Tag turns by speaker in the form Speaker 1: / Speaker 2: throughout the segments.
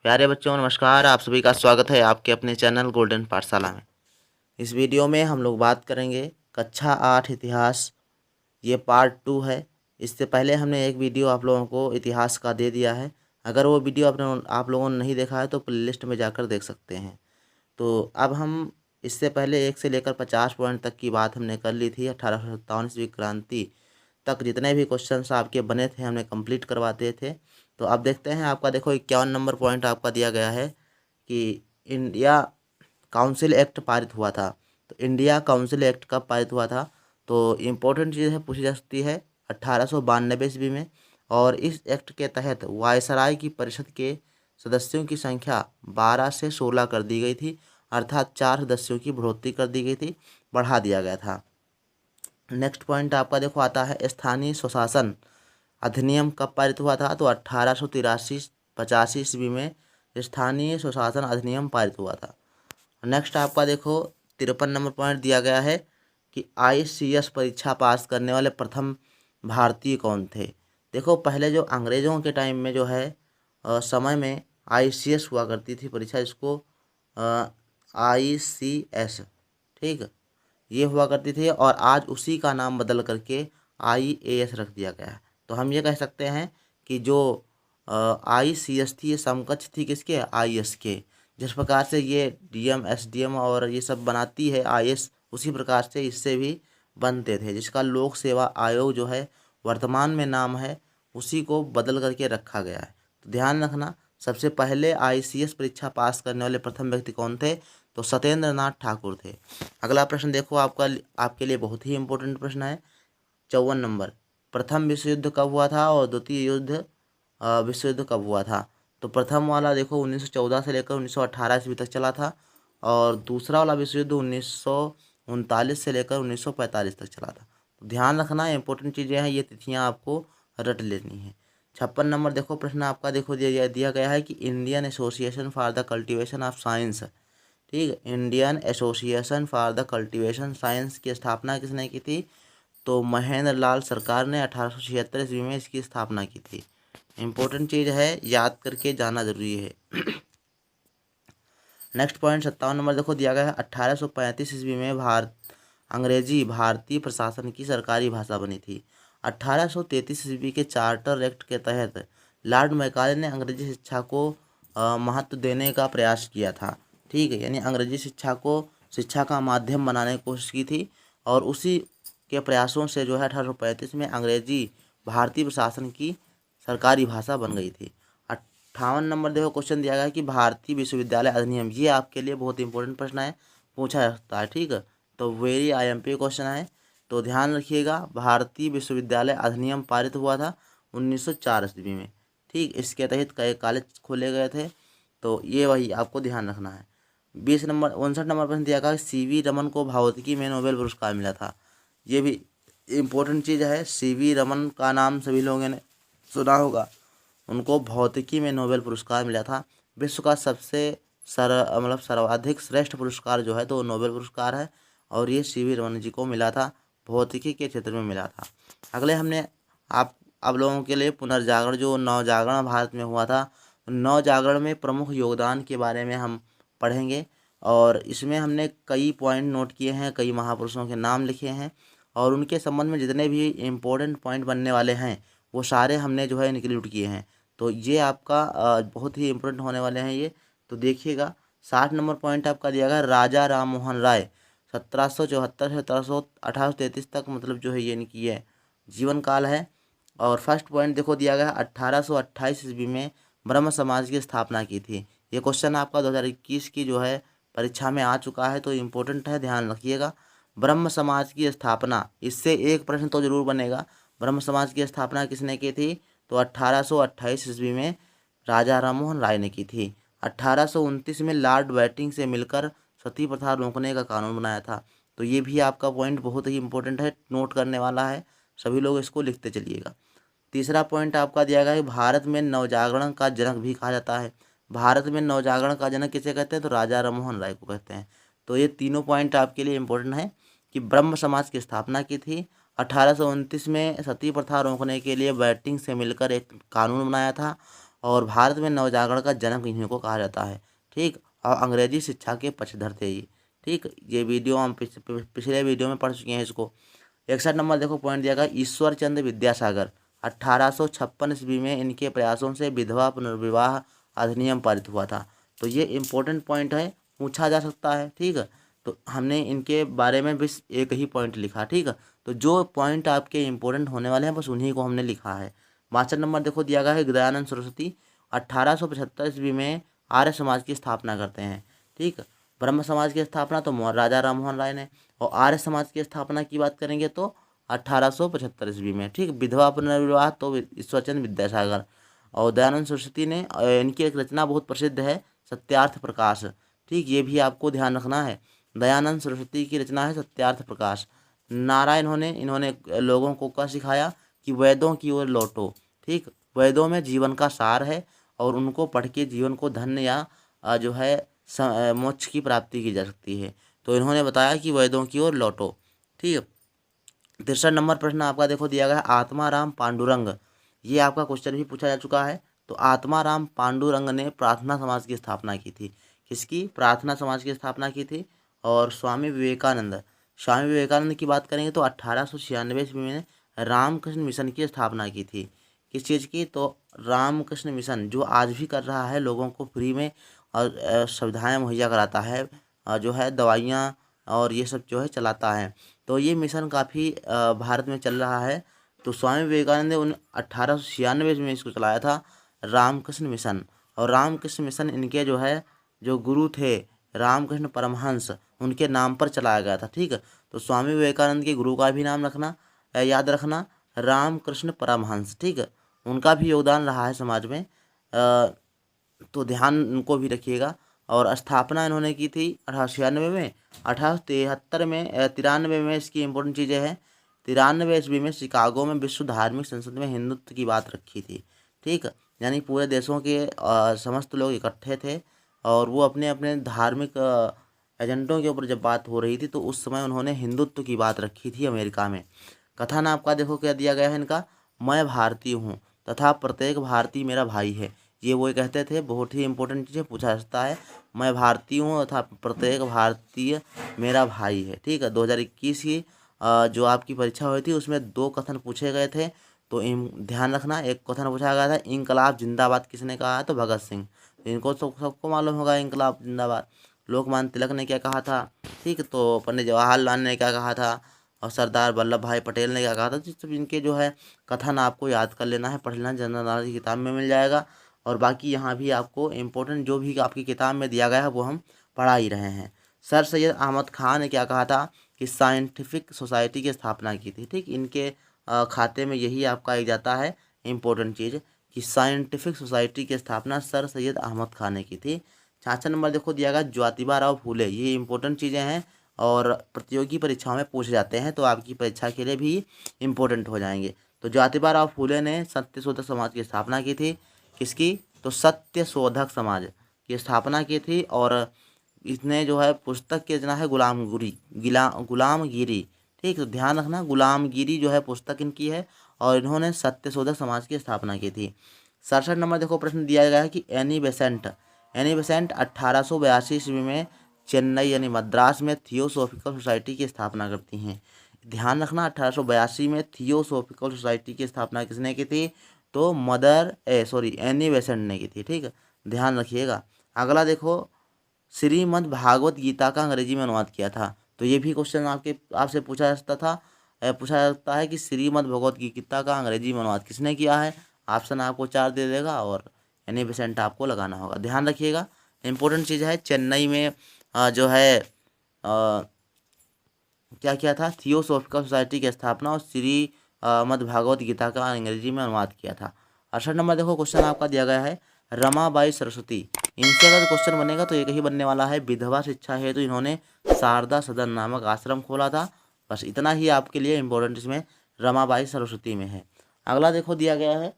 Speaker 1: प्यारे बच्चों नमस्कार। आप सभी का स्वागत है आपके अपने चैनल गोल्डन पाठशाला में। इस वीडियो में हम लोग बात करेंगे कक्षा 8 इतिहास। ये पार्ट 2 है। इससे पहले हमने एक वीडियो आप लोगों को इतिहास का दे दिया है। अगर वो वीडियो आप लोगों ने नहीं देखा है तो प्लेलिस्ट में जाकर देख सकते हैं। तो अब हम इससे पहले 1 से लेकर 50 पॉइंट तक की बात हमने कर ली थी। 1857 ईस्वी क्रांति तक जितने भी क्वेश्चंस आपके बने थे हमने कंप्लीट करवाते थे। तो अब देखते हैं आपका देखो 51 नंबर पॉइंट आपका दिया गया है कि इंडिया काउंसिल एक्ट पारित हुआ था। तो इंडिया काउंसिल एक्ट कब पारित हुआ था? तो इम्पोर्टेंट चीज़ है, पूछी जा सकती है 1892 ईस्वी में। और इस एक्ट के तहत वायसराय की परिषद के सदस्यों की संख्या 12 से 16 कर दी गई थी, अर्थात 4 सदस्यों की बढ़ोतरी कर दी गई थी, बढ़ा दिया गया था। नेक्स्ट पॉइंट आपका देखो आता है स्थानीय स्वशासन अधिनियम कब पारित हुआ था? तो 1883-85 ईस्वी में स्थानीय स्वशासन अधिनियम पारित हुआ था। नेक्स्ट आपका देखो 53 नंबर पॉइंट दिया गया है कि ICS परीक्षा पास करने वाले प्रथम भारतीय कौन थे? देखो पहले जो अंग्रेज़ों के टाइम में जो है समय में ICS हुआ करती थी परीक्षा, जिसको ICS, ठीक, ये हुआ करती थी, और आज उसी का नाम बदल करके IAS रख दिया गया है। तो हम ये कह सकते हैं कि जो ICS थी ये समकक्ष थी किसके? IS के। जिस प्रकार से ये DM SDM और ये सब बनाती है IS, उसी प्रकार से इससे भी बनते थे, जिसका लोक सेवा आयोग जो है वर्तमान में नाम है, उसी को बदल करके रखा गया है। तो ध्यान रखना, सबसे पहले ICS परीक्षा पास करने वाले प्रथम व्यक्ति कौन थे? तो सत्येंद्र नाथ ठाकुर थे। अगला प्रश्न देखो आपके लिए बहुत ही इम्पोर्टेंट प्रश्न है। 54 नंबर, प्रथम विश्व युद्ध कब हुआ था और द्वितीय विश्व युद्ध कब हुआ था? तो प्रथम वाला देखो 1914 से लेकर 1918 ईस्वी तक चला था, और दूसरा वाला विश्व युद्ध 1939 से लेकर 1945 तक चला था। तो ध्यान रखना, इंपॉर्टेंट चीज़ें हैं, ये तिथियां आपको रट लेनी है। 56 नंबर देखो प्रश्न आपका देखो दिया गया है कि Indian Association for the Cultivation of Science, ठीक, Indian Association for the Cultivation Science की स्थापना किसने की थी? तो महेंद्र लाल सरकार ने 1876 ईस्वी में इसकी स्थापना की थी। इम्पोर्टेंट चीज़ है, याद करके जाना जरूरी है। नेक्स्ट पॉइंट 57 नंबर देखो दिया गया है 1835 ईस्वी में अंग्रेजी भारतीय प्रशासन की सरकारी भाषा बनी थी। 1833 ईस्वी के चार्टर एक्ट के तहत लॉर्ड मैकाले ने अंग्रेजी शिक्षा को महत्व देने का प्रयास किया था, ठीक है, यानी अंग्रेजी शिक्षा को शिक्षा का माध्यम बनाने की कोशिश की थी, और उसी के प्रयासों से जो है 1835 में अंग्रेजी भारतीय प्रशासन की सरकारी भाषा बन गई थी। 58 नंबर देखो क्वेश्चन दिया गया है कि भारतीय विश्वविद्यालय अधिनियम, ये आपके लिए बहुत इंपॉर्टेंट प्रश्न है, पूछा जाता है, ठीक है, तो वेरी IMP क्वेश्चन है, तो ध्यान रखिएगा। भारतीय विश्वविद्यालय अधिनियम पारित हुआ था 1904 ईस्वी में, ठीक, इसके तहत कई कॉलेज खोले गए थे, तो ये वही आपको ध्यान रखना है। 59 नंबर प्रश्न दिया गया CV रमन को भौतिकी में नोबेल पुरस्कार मिला था। ये भी इम्पोर्टेंट चीज़ है। CV रमन का नाम सभी लोगों ने सुना होगा, उनको भौतिकी में नोबेल पुरस्कार मिला था। विश्व का सबसे सर्वाधिक श्रेष्ठ पुरस्कार जो है तो नोबेल पुरस्कार है, और ये CV रमन जी को मिला था, भौतिकी के क्षेत्र में मिला था। अगले हमने आप लोगों के लिए पुनर्जागरण, जो नवजागरण भारत में हुआ था, नवजागरण में प्रमुख योगदान के बारे में हम पढ़ेंगे, और इसमें हमने कई पॉइंट नोट किए हैं, कई महापुरुषों के नाम लिखे हैं, और उनके संबंध में जितने भी इम्पोर्टेंट पॉइंट बनने वाले हैं वो सारे हमने जो है इंक्लूड किए हैं। तो ये आपका बहुत ही इम्पोर्टेंट होने वाले हैं ये, तो देखिएगा। 60 नंबर पॉइंट आपका दिया गया राजा राम मोहन राय 1774 से 1833 तक, मतलब जो है ये इनकी है जीवन काल है। और फर्स्ट पॉइंट देखो दिया गया 1828 ईस्वी में ब्रह्म समाज की स्थापना की थी। ये क्वेश्चन आपका 2021 की जो है परीक्षा में आ चुका है, तो इम्पोर्टेंट है, ध्यान रखिएगा। ब्रह्म समाज की स्थापना, इससे एक प्रश्न तो जरूर बनेगा, ब्रह्म समाज की स्थापना किसने की थी? तो 1828 ईस्वी में राजा राममोहन राय ने की थी। 1829 में लॉर्ड बैटिंग से मिलकर सती प्रथा रोकने का कानून बनाया था। तो ये भी आपका पॉइंट बहुत ही इंपॉर्टेंट है, नोट करने वाला है, सभी लोग इसको लिखते चलिएगा। तीसरा पॉइंट आपका दिया गया है भारत में नवजागरण का जनक भी कहा जाता है। भारत में नवजागरण का जनक किसे कहते हैं? तो राजा राममोहन राय को कहते हैं। तो ये तीनों पॉइंट आपके लिए इंपॉर्टेंट है कि ब्रह्म समाज की स्थापना की थी, 1829 में सती प्रथा रोकने के लिए बैटिंग से मिलकर एक कानून बनाया था, और भारत में नवजागरण का जनक इन्हीं को कहा जाता है। ठीक, और अंग्रेजी शिक्षा के पक्षधर थे ये। ठीक, ये वीडियो हम पिछले वीडियो में पढ़ चुके हैं इसको। 61 नंबर देखो पॉइंट दिया गया, ईश्वर चंद्र विद्यासागर। 1856 ईस्वी में इनके प्रयासों से विधवा पुनर्विवाह अधिनियम पारित हुआ था। तो ये इम्पोर्टेंट पॉइंट है, पूछा जा सकता है। ठीक है, तो हमने इनके बारे में बस एक ही पॉइंट लिखा। ठीक है, तो जो पॉइंट आपके इम्पोर्टेंट होने वाले हैं बस उन्हीं को हमने लिखा है। 62 नंबर देखो दिया गया है, दयानंद सरस्वती 1875 ईस्वी में आर्य समाज की स्थापना करते हैं। ठीक, ब्रह्म समाज की स्थापना तो राजा राममोहन राय ने, और आर्य समाज की स्थापना की बात करेंगे तो 1875 ईस्वी में। ठीक, विधवा पुनर्विवाह तो ईश्वरचंद्र विद्यासागर। और दयानंद सरस्वती ने इनकी एक रचना बहुत प्रसिद्ध है, सत्यार्थ प्रकाश। ठीक, ये भी आपको ध्यान रखना है, दयानंद सरस्वती की रचना है सत्यार्थ प्रकाश। नारायण इन्होंने लोगों को क्या सिखाया कि वेदों की ओर लौटो। ठीक, वेदों में जीवन का सार है और उनको पढ़ के जीवन को धन्य या जो है मोक्ष की प्राप्ति की जा सकती है। तो इन्होंने बताया कि वेदों की ओर लौटो। ठीक, 63 नंबर प्रश्न आपका देखो दिया गया है, आत्माराम पांडुरंग। ये आपका क्वेश्चन भी पूछा जा चुका है। तो आत्माराम पांडुरंग ने प्रार्थना समाज की स्थापना की थी। किसकी? प्रार्थना समाज की स्थापना की थी। और स्वामी विवेकानंद की बात करेंगे तो 1896 ईस्वी में रामकृष्ण मिशन की स्थापना की थी। किस चीज़ की? तो रामकृष्ण मिशन जो आज भी कर रहा है, लोगों को फ्री में और सुविधाएं मुहैया कराता है, जो है दवाइयाँ और ये सब जो है चलाता है। तो ये मिशन काफ़ी भारत में चल रहा है। तो स्वामी विवेकानंद ने 1896 में इसको चलाया था, रामकृष्ण मिशन। और रामकृष्ण मिशन इनके जो है जो गुरु थे रामकृष्ण परमहंस, उनके नाम पर चलाया गया था। ठीक है, तो स्वामी विवेकानंद के गुरु का भी नाम रखना, याद रखना, रामकृष्ण परमहंस। ठीक है, उनका भी योगदान रहा है समाज में, तो ध्यान उनको भी रखिएगा। और स्थापना इन्होंने की थी 1896 में। 1873 में 93 में इसकी इम्पोर्टेंट चीज़ें हैं। 93 ईस्वी में शिकागो में विश्व धार्मिक संसद में हिंदुत्व की बात रखी थी। ठीक, यानी पूरे देशों के समस्त लोग इकट्ठे थे और वो अपने अपने धार्मिक एजेंडों के ऊपर जब बात हो रही थी तो उस समय उन्होंने हिंदुत्व की बात रखी थी अमेरिका में। कथन आपका देखो क्या दिया गया है इनका, मैं भारतीय हूँ तथा प्रत्येक भारतीय मेरा भाई है। ये वो कहते थे, बहुत ही इंपॉर्टेंट चीज़ें पूछा जा सकता है, मैं भारतीय हूँ तथा प्रत्येक भारतीय मेरा भाई है। ठीक है, 2021 की जो आपकी परीक्षा हुई थी उसमें 2 कथन पूछे गए थे, तो ध्यान रखना। एक कथन पूछा गया था, इंकलाब जिंदाबाद किसने कहा है? तो भगत सिंह। तो इनको तो सबको मालूम होगा इंकलाब जिंदाबाद। लोकमान्य तिलक ने क्या कहा था? ठीक, तो पंडित जवाहरलाल ने क्या कहा था? और सरदार वल्लभ भाई पटेल ने क्या कहा था? तो इनके जो है कथन आपको याद कर लेना है, पढ़ लेना, जनरल नॉलेज की किताब में मिल जाएगा। और बाकी यहाँ भी आपको इम्पोर्टेंट जो भी आपकी किताब में दिया गया है वो हम पढ़ा ही रहे हैं। सर सैयद अहमद खान ने क्या कहा था? कि साइंटिफिक सोसाइटी की स्थापना की थी। ठीक, इनके खाते में यही आपका एक जाता है इम्पोर्टेंट चीज़ कि साइंटिफिक सोसाइटी की स्थापना सर सैयद अहमद खान ने की थी। 66 नंबर देखो दिया गया, ज्योतिबा राव फूले। ये इंपॉर्टेंट चीज़ें हैं और प्रतियोगी परीक्षाओं में पूछे जाते हैं, तो आपकी परीक्षा के लिए भी इम्पोर्टेंट हो जाएंगे। तो ज्योतिबा राव फूले ने सत्यशोधक समाज की स्थापना की थी। किसकी? तो सत्यशोधक समाज की स्थापना की थी। और इसने जो है पुस्तक की रचना है गुलामगिरी। ठीक, तो ध्यान रखना, गुलामगिरी जो है पुस्तक इनकी है और इन्होंने सत्यशोधक समाज की स्थापना की थी। 67 नंबर देखो प्रश्न दिया गया है कि एनी बेसेंट 1882 ईस्वी में चेन्नई यानी मद्रास में थियोसॉफिकल सोसाइटी की स्थापना करती हैं। ध्यान रखना, 1882 में थियोसॉफिकल सोसाइटी की स्थापना किसने की थी? तो एनी बेसेंट ने की थी। ठीक है, ध्यान रखिएगा। अगला देखो, श्रीमद् भागवत गीता का अंग्रेजी में अनुवाद किया था। तो ये भी क्वेश्चन आपसे पूछा जा सकता था, पूछा जा सकता है कि श्रीमद् भगवत गीता का अंग्रेजी में अनुवाद किसने किया है? ऑप्शन आपको 4 दे देगा और एनी बेसेंट आपको लगाना होगा। ध्यान रखिएगा, इंपॉर्टेंट चीज़ है। चेन्नई में जो है क्या किया था? थियोसॉफिकल सोसाइटी की स्थापना और श्रीमद् भागवत गीता का अंग्रेजी में अनुवाद किया था। 68 नंबर देखो क्वेश्चन आपका दिया गया है, रमाबाई सरस्वती। इनसे अगर क्वेश्चन बनेगा तो एक ही बनने वाला है, विधवा शिक्षा हेतु तो इन्होंने शारदा सदन नामक आश्रम खोला था। बस इतना ही आपके लिए इम्पोर्टेंट इसमें रमाबाई सरस्वती में है। अगला देखो दिया गया है,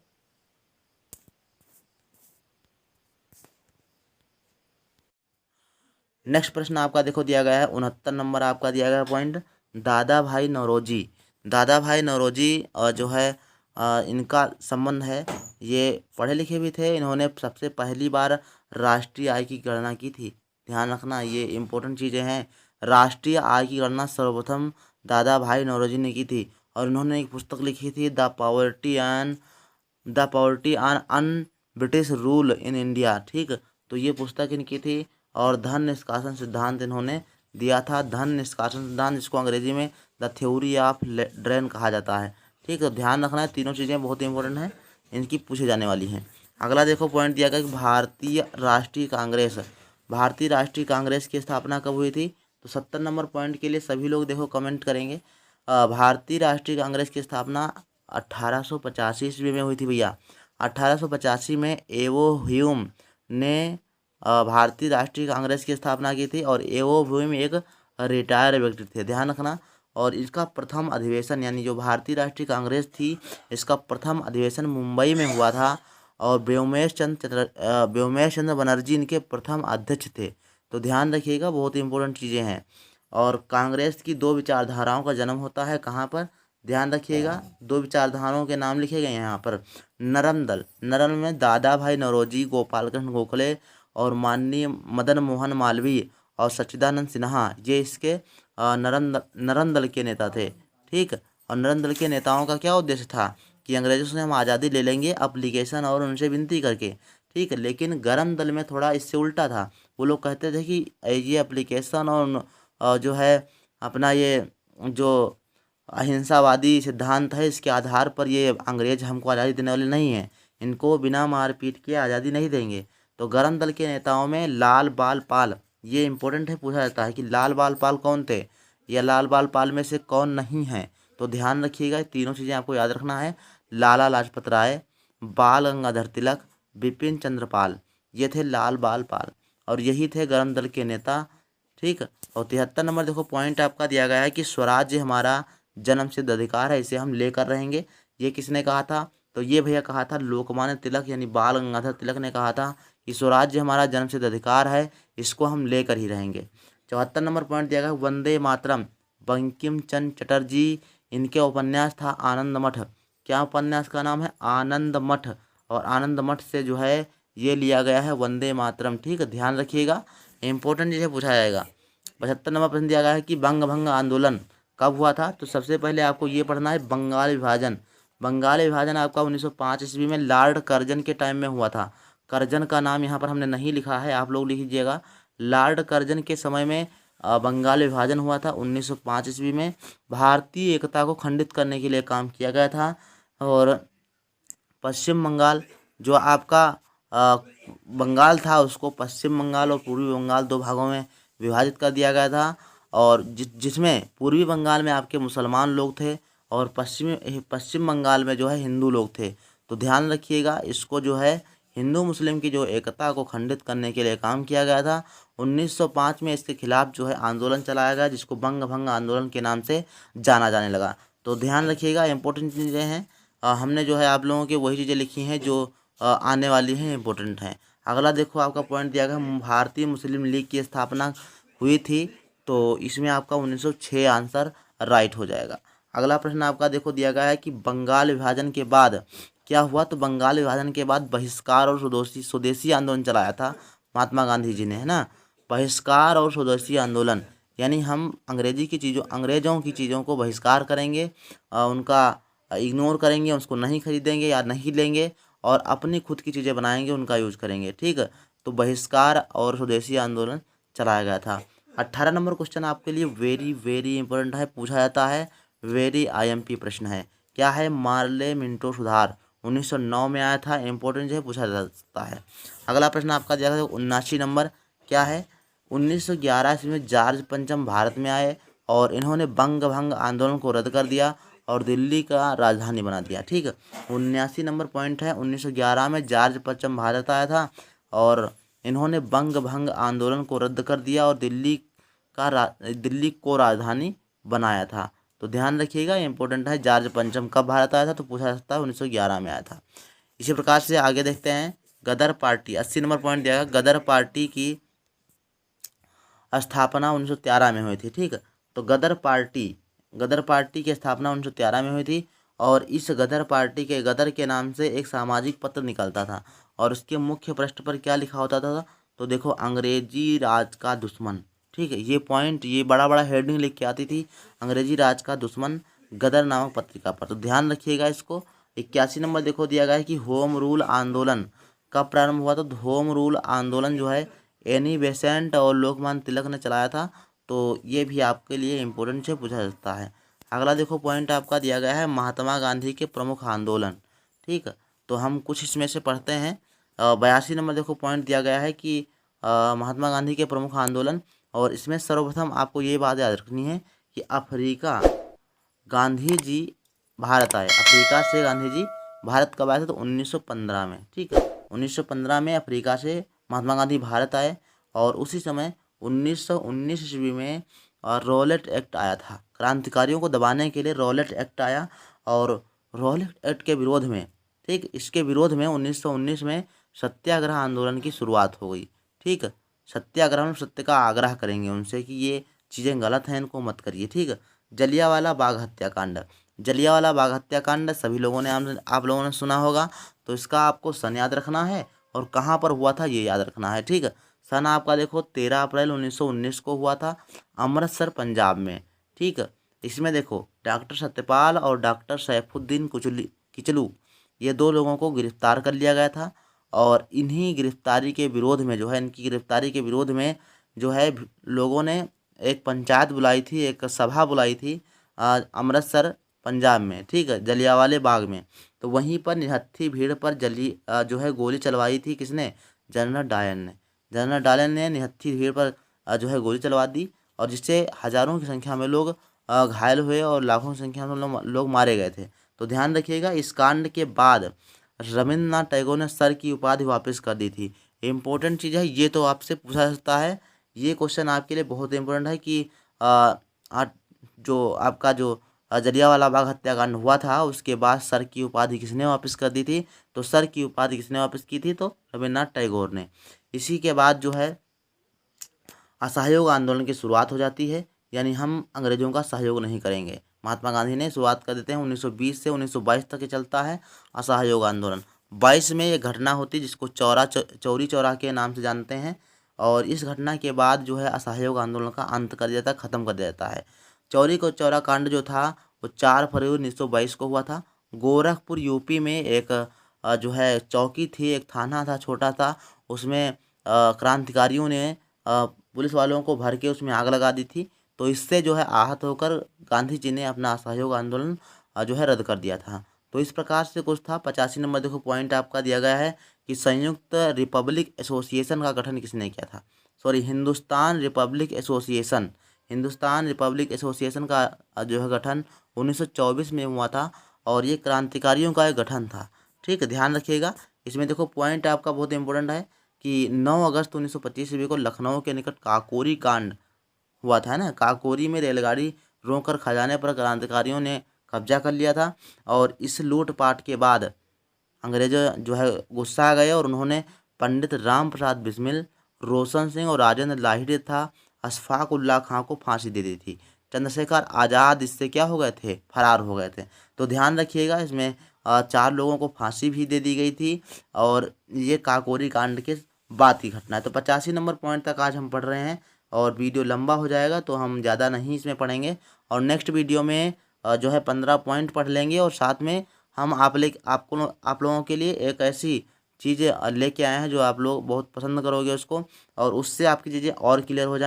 Speaker 1: नेक्स्ट प्रश्न आपका देखो दिया गया है 69 नंबर आपका दिया गया पॉइंट, दादा भाई नौरोजी। दादा भाई नौरोजी जो है इनका संबंध है ये पढ़े लिखे भी थे। इन्होंने सबसे पहली बार राष्ट्रीय आय की गणना की थी। ध्यान रखना, ये इम्पोर्टेंट चीज़ें हैं। राष्ट्रीय आय की गणना सर्वप्रथम दादा भाई नौरोजी ने की थी, और इन्होंने एक पुस्तक लिखी थी, the poverty on un British rule in India. ठीक, तो ये पुस्तक इनकी थी। और धन निष्कासन सिद्धांत इन्होंने दिया था। धन निष्कासन सिद्धांत, जिसको अंग्रेजी में द थ्योरी ऑफ ड्रेन कहा जाता है। ठीक, तो ध्यान रखना है, तीनों चीज़ें बहुत इंपॉर्टेंट हैं, इनकी पूछे जाने वाली हैं। अगला देखो पॉइंट दिया गया कि भारतीय राष्ट्रीय कांग्रेस की स्थापना कब हुई थी। तो 70 नंबर पॉइंट के लिए सभी लोग देखो कमेंट करेंगे। भारतीय राष्ट्रीय कांग्रेस की स्थापना 1885 ईस्वी में हुई थी भैया। 1885 में एवो ह्यूम ने भारतीय राष्ट्रीय कांग्रेस की स्थापना की थी, और एवो ह्यूम एक रिटायर्ड व्यक्ति थे। ध्यान रखना। और इसका प्रथम अधिवेशन, यानी जो भारतीय राष्ट्रीय कांग्रेस थी, इसका प्रथम अधिवेशन मुंबई में हुआ था, और व्योमेश चंद्र बनर्जी इनके प्रथम अध्यक्ष थे। तो ध्यान रखिएगा, बहुत इंपॉर्टेंट चीज़ें हैं। और कांग्रेस की दो विचारधाराओं का जन्म होता है कहाँ पर, ध्यान रखिएगा, दो विचारधाराओं के नाम लिखे गए हैं यहाँ पर। नरम में दादा भाई नौरोजी, गोपाल कृष्ण गोखले और माननीय मदन मोहन मालवीय और सच्चिदानंद सिन्हा, ये इसके नरम दल के नेता थे। ठीक, और नरम दल के नेताओं का क्या उद्देश्य था कि अंग्रेजों से हम आज़ादी ले लेंगे एप्लीकेशन और उनसे विनती करके। ठीक, लेकिन गरम दल में थोड़ा इससे उल्टा था। वो लोग कहते थे कि ये एप्लीकेशन और जो है अपना ये जो अहिंसावादी सिद्धांत है, इसके आधार पर ये अंग्रेज हमको आज़ादी देने वाले नहीं हैं, इनको बिना मारपीट के आज़ादी नहीं देंगे। तो गरम दल के नेताओं में लाल बाल पाल, ये इंपॉर्टेंट है, पूछा जाता है कि लाल बाल पाल कौन थे, या लाल बाल पाल में से कौन नहीं है। तो ध्यान रखिएगा, तीनों चीज़ें आपको याद रखना है। लाला लाजपत राय, बाल गंगाधर तिलक, बिपिन चंद्र पाल, ये थे लाल बाल पाल, और यही थे गरम दल के नेता। ठीक, और 73 नंबर देखो पॉइंट आपका दिया गया है कि स्वराज्य हमारा जन्मसिद्ध अधिकार है, इसे हम लेकर रहेंगे। ये किसने कहा था, तो ये भैया कहा था लोकमान्य तिलक, यानी बाल गंगाधर तिलक ने कहा था कि स्वराज्य हमारा जन्मसिद्ध अधिकार है, इसको हम लेकर ही रहेंगे। 74 नंबर पॉइंट दिया गया वंदे मातरम, बंकिम चंद्र चटर्जी, इनके उपन्यास था आनंद मठ। क्या उपन्यास का नाम है, आनंद मठ, और आनंद मठ से जो है ये लिया गया है वंदे मातरम। ठीक, ध्यान रखिएगा, इंपॉर्टेंट चीज़ें पूछा जाएगा। 75 नंबर प्रश्न दिया गया है कि बंग भंग आंदोलन कब हुआ था। तो सबसे पहले आपको ये पढ़ना है बंगाल विभाजन। बंगाल विभाजन आपका 1905 ईस्वी में लॉर्ड कर्जन के टाइम में हुआ था। कर्जन का नाम यहाँ पर हमने नहीं लिखा है, आप लोग लिख लीजिएगा। लॉर्ड कर्जन के समय में बंगाल विभाजन हुआ था 1905 ईस्वी में। भारतीय एकता को खंडित करने के लिए काम किया गया था। और पश्चिम बंगाल, जो आपका बंगाल था, उसको पश्चिम बंगाल और पूर्वी बंगाल दो भागों में विभाजित कर दिया गया था। और जिसमें पूर्वी बंगाल में आपके मुसलमान लोग थे, और पश्चिम बंगाल में जो है हिंदू लोग थे। तो ध्यान रखिएगा, इसको जो है हिंदू मुस्लिम की जो एकता को खंडित करने के लिए काम किया गया था। 1905 में इसके खिलाफ जो है आंदोलन चलाया गया, जिसको बंग भंग आंदोलन के नाम से जाना जाने लगा। तो ध्यान रखिएगा, इंपॉर्टेंट चीज़ें हैं। हमने जो है आप लोगों की वही चीज़ें लिखी हैं जो आने वाली हैं, इंपॉर्टेंट हैं। अगला देखो आपका पॉइंट दिया गया भारतीय मुस्लिम लीग की स्थापना हुई थी। तो इसमें आपका 1906 आंसर राइट हो जाएगा। अगला प्रश्न आपका देखो दिया गया है कि बंगाल विभाजन के बाद क्या हुआ। तो बंगाल विभाजन के बाद बहिष्कार और स्वदेशी आंदोलन चलाया था महात्मा गांधी जी ने, है ना। बहिष्कार और स्वदेशी आंदोलन, यानी हम अंग्रेजों की चीज़ों को बहिष्कार करेंगे, उनका इग्नोर करेंगे, उसको नहीं खरीदेंगे या नहीं लेंगे, और अपनी खुद की चीज़ें बनाएंगे, उनका यूज करेंगे। ठीक, तो बहिष्कार और स्वदेशी आंदोलन चलाया गया था। 18 नंबर क्वेश्चन आपके लिए वेरी वेरी इंपॉर्टेंट है, पूछा जाता है, वेरी आईएमपी प्रश्न है। क्या है, मार्ले मिंटो सुधार 1909 में आया था, इंपॉर्टेंट है, पूछा जा सकता है। अगला प्रश्न आपका दिया था 79 नंबर, क्या है, 1911 ईस्वी में जॉर्ज पंचम भारत में आए, और इन्होंने बंग भंग आंदोलन को रद्द कर दिया और दिल्ली का राजधानी बना दिया। ठीक है, 79 नंबर पॉइंट है, 1911 में जॉर्ज पंचम भारत आया था, और इन्होंने बंग भंग आंदोलन को रद्द कर दिया और दिल्ली को राजधानी बनाया था। तो ध्यान रखिएगा, इंपॉर्टेंट है, जॉर्ज पंचम कब भारत आया था। तो पूछा जा सकता है 1911 में आया था। इसी प्रकार से आगे देखते हैं, गदर पार्टी 80 नंबर पॉइंट दिया गया। गदर पार्टी की स्थापना 1913 में हुई थी। ठीक, तो गदर पार्टी की स्थापना 1913 में हुई थी, और इस गदर पार्टी के गदर के नाम से एक सामाजिक पत्र निकलता था और उसके मुख्य पृष्ठ पर क्या लिखा होता था, तो देखो अंग्रेजी राज का दुश्मन। ठीक है, ये पॉइंट, ये बड़ा बड़ा हेडिंग लिख के आती थी, अंग्रेजी राज का दुश्मन गदर नामक पत्रिका पर। तो ध्यान रखिएगा इसको। 81 नंबर देखो दिया गया है कि होम रूल आंदोलन कब प्रारंभ हुआ था। तो होम रूल आंदोलन जो है एनी बेसेंट और लोकमान्य तिलक ने चलाया था। तो ये भी आपके लिए इम्पोर्टेंट से पूछा जाता है। अगला देखो पॉइंट आपका दिया गया है महात्मा गांधी के प्रमुख आंदोलन। ठीक है, तो हम कुछ इसमें से पढ़ते हैं। 82 नंबर देखो पॉइंट दिया गया है कि महात्मा गांधी के प्रमुख आंदोलन, और इसमें सर्वप्रथम आपको ये बात याद रखनी है कि अफ्रीका गांधी जी भारत आए। अफ्रीका से गांधी जी भारत कब आए थे, तो 1915 में। ठीक है, 1915 में अफ्रीका से महात्मा गांधी भारत आए और उसी समय 1919 ईस्वी में रॉलेट एक्ट आया था। क्रांतिकारियों को दबाने के लिए रॉलेट एक्ट आया और रॉलेट एक्ट के विरोध में, ठीक, इसके विरोध में 1919 में सत्याग्रह आंदोलन की शुरुआत हो गई। ठीक है, सत्याग्रह में सत्य का आग्रह करेंगे उनसे कि ये चीज़ें गलत हैं, इनको मत करिए। ठीक है, जलियांवाला बाग हत्याकांड। जलियांवाला बाग हत्याकांड सभी लोगों ने आप लोगों ने सुना होगा। तो इसका आपको सन याद रखना है और कहाँ पर हुआ था ये याद रखना है। ठीक है, सन आपका देखो 13 अप्रैल 1919 को हुआ था, अमृतसर पंजाब में। ठीक है, इसमें देखो डॉक्टर सत्यपाल और डॉक्टर सैफुद्दीन किचलू ये दो लोगों को गिरफ्तार कर लिया गया था और इन्हीं गिरफ्तारी के विरोध में जो है, इनकी गिरफ्तारी के विरोध में जो है लोगों ने एक पंचायत बुलाई थी, एक सभा बुलाई थी अमृतसर पंजाब में। ठीक है, जलियांवाले बाग में। तो वहीं पर निहत्थी भीड़ पर जो है गोली चलवाई थी किसने, जनरल डायर ने। जनरल डायर ने निहत्थी भीड़ पर जो है गोली चलवा दी और जिससे हजारों की संख्या में लोग घायल हुए और लाखों की संख्या में लोग मारे गए थे। तो ध्यान रखिएगा, इस कांड के बाद रविन्द्रनाथ टैगोर ने सर की उपाधि वापस कर दी थी। इम्पोर्टेंट चीज़ है, ये तो आपसे पूछा जा सकता है। ये क्वेश्चन आपके लिए बहुत इंपॉर्टेंट है कि जो आपका जो जलियांवाला बाग हत्याकांड हुआ था उसके बाद सर की उपाधि किसने वापस कर दी थी, तो सर की उपाधि किसने वापस की थी, तो रविन्द्रनाथ टैगोर ने। इसी के बाद जो है असहयोग आंदोलन की शुरुआत हो जाती है, यानी हम अंग्रेजों का सहयोग नहीं करेंगे। महात्मा गांधी ने शुरुआत कर देते हैं। 1920 से 1922 तक ये चलता है असहयोग आंदोलन। 22 में ये घटना होती है जिसको चौरी चौरा के नाम से जानते हैं, और इस घटना के बाद जो है असहयोग आंदोलन का अंत कर दिया जाता है, ख़त्म कर दिया जाता है। चौरी चौरा कांड जो था वो 4 फरवरी 1922 को हुआ था। गोरखपुर यूपी में एक जो है चौकी थी, एक थाना था छोटा सा, उसमें क्रांतिकारियों ने पुलिस वालों को भर के उसमें आग लगा दी थी। तो इससे जो है आहत होकर गांधी जी ने अपना असहयोग आंदोलन जो है रद्द कर दिया था। तो इस प्रकार से कुछ था। 85 नंबर देखो पॉइंट आपका दिया गया है कि संयुक्त रिपब्लिक एसोसिएशन का गठन किसने किया था। Sorry, Hindustan Republic association. Hindustan Republic association का जो है गठन 1924 में हुआ था और ये क्रांतिकारियों का एक गठन था। ठीक है, ध्यान रखिएगा। इसमें देखो पॉइंट आपका बहुत इंपॉर्टेंट है कि 9 अगस्त 1925 ईस्वी को लखनऊ के निकट काकोरी कांड हुआ था ना। काकोरी में रेलगाड़ी रोककर खजाने पर क्रांतिकारियों ने कब्जा कर लिया था और इस लूटपाट के बाद अंग्रेज जो है गुस्सा आ गए और उन्होंने पंडित राम प्रसाद बिस्मिल, रोशन सिंह और राजेंद्र लाहिड़ी तथा अशफाक उल्लाह खां को फांसी दे दी थी। चंद्रशेखर आज़ाद इससे क्या हो गए थे, फरार हो गए थे। तो ध्यान रखिएगा, इसमें 4 लोगों को फांसी भी दे दी गई थी और ये काकोरी कांड के बाद की घटना है। तो 85 नंबर पॉइंट तक आज हम पढ़ रहे हैं और वीडियो लंबा हो जाएगा तो हम ज़्यादा नहीं इसमें पढ़ेंगे और नेक्स्ट वीडियो में जो है 15 पॉइंट पढ़ लेंगे और साथ में हम आप लोगों के लिए एक ऐसी चीज़ें लेके आए हैं जो आप लोग बहुत पसंद करोगे उसको, और उससे आपकी चीज़ें और क्लियर हो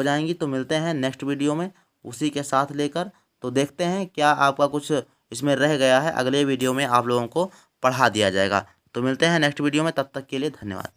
Speaker 1: जाएंगी। तो मिलते हैं नेक्स्ट वीडियो में उसी के साथ लेकर। तो देखते हैं क्या आपका कुछ इसमें रह गया है, अगले वीडियो में आप लोगों को पढ़ा दिया जाएगा। तो मिलते हैं नेक्स्ट वीडियो में, तब तक के लिए धन्यवाद।